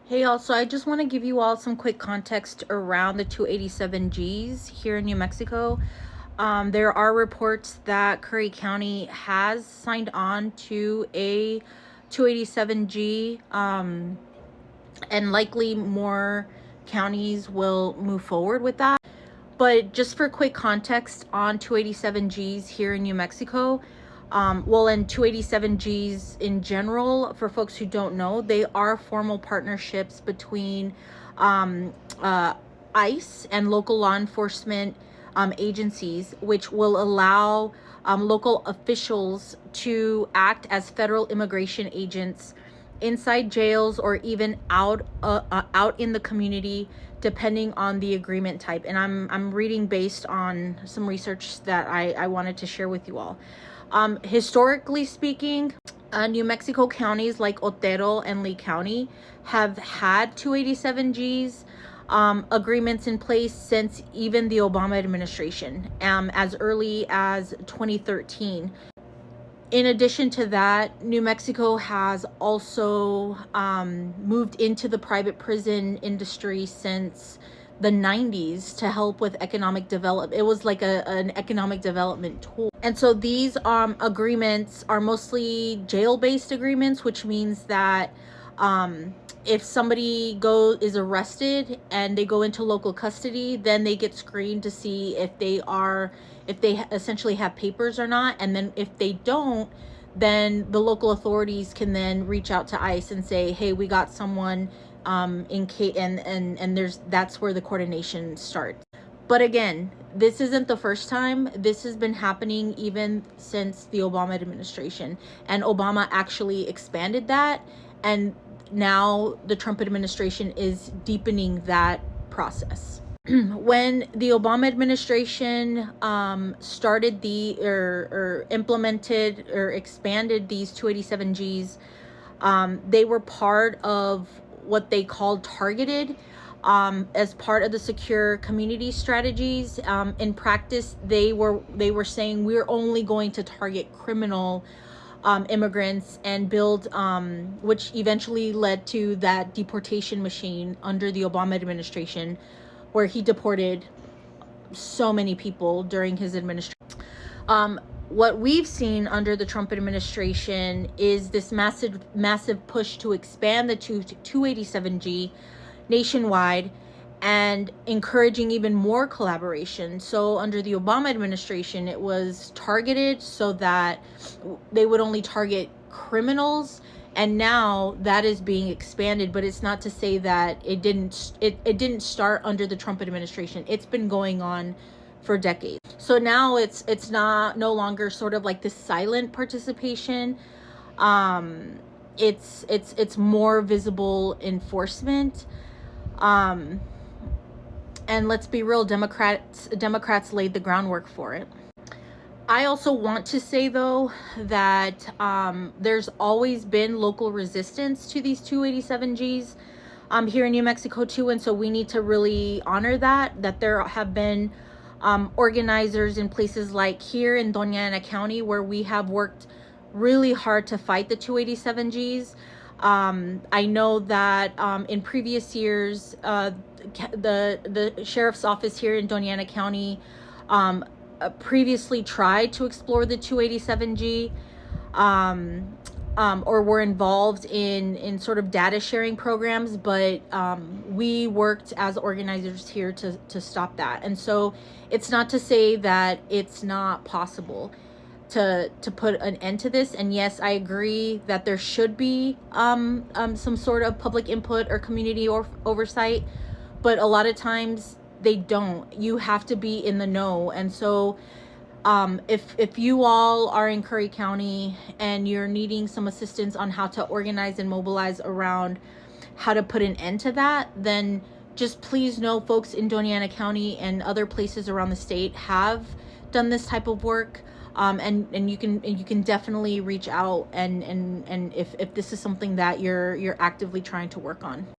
Hey y'all, so I just want to give you all some quick context around the 287Gs here in New Mexico. There are reports that Curry County has signed on to a 287G, and likely more counties will move forward with that. But just for quick context on 287Gs here in New Mexico, and 287Gs in general, for folks who don't know, they are formal partnerships between ICE and local law enforcement agencies, which will allow local officials to act as federal immigration agents inside jails or even out in the community, depending on the agreement type. And I'm reading based on some research that I wanted to share with you all. Historically speaking, New Mexico counties like Otero and Lee County have had 287Gs agreements in place since even the Obama administration, as early as 2013. In addition to that, New Mexico has also moved into the private prison industry since the 90s to help with economic development. It was like an economic development tool. And so these agreements are mostly jail-based agreements, which means that if somebody is arrested and they go into local custody, then they get screened to see if they essentially have papers or not. And then if they don't, then the local authorities can then reach out to ICE and say, hey, we got someone in case, and that's where the coordination starts. But again, this isn't the first time. This has been happening even since the Obama administration, and Obama actually expanded that, and now the Trump administration is deepening that process. When the Obama administration started or implemented or expanded these 287Gs, they were part of what they called targeted as part of the secure community strategies. In practice, they were saying we're only going to target criminal immigrants and build, which eventually led to that deportation machine under the Obama administration, where he deported so many people during his administration. What we've seen under the Trump administration is this massive push to expand the 287G nationwide and encouraging even more collaboration. So under the Obama administration, it was targeted so that they would only target criminals, and now that is being expanded. But it's not to say that it didn't start under the Trump administration. It's been going on for decades. So now it's no longer sort of like this silent participation. It's more visible enforcement. And let's be real, Democrats laid the groundwork for it. I also want to say, though, that there's always been local resistance to these 287Gs here in New Mexico too, and so we need to really honor that there have been organizers in places like here in Doña Ana County, where we have worked really hard to fight the 287Gs. I know that in previous years, the sheriff's office here in Doña Ana County previously tried to explore the 287G, or were involved in sort of data sharing programs, but we worked as organizers here to stop that. And so it's not to say that it's not possible to put an end to this. And yes, I agree that there should be some sort of public input or community oversight, but a lot of times they don't. You have to be in the know. And so if you all are in Curry County and you're needing some assistance on how to organize and mobilize around how to put an end to that, then just please know folks in Doña Ana County and other places around the state have done this type of work. And you can definitely reach out and if this is something that you're actively trying to work on.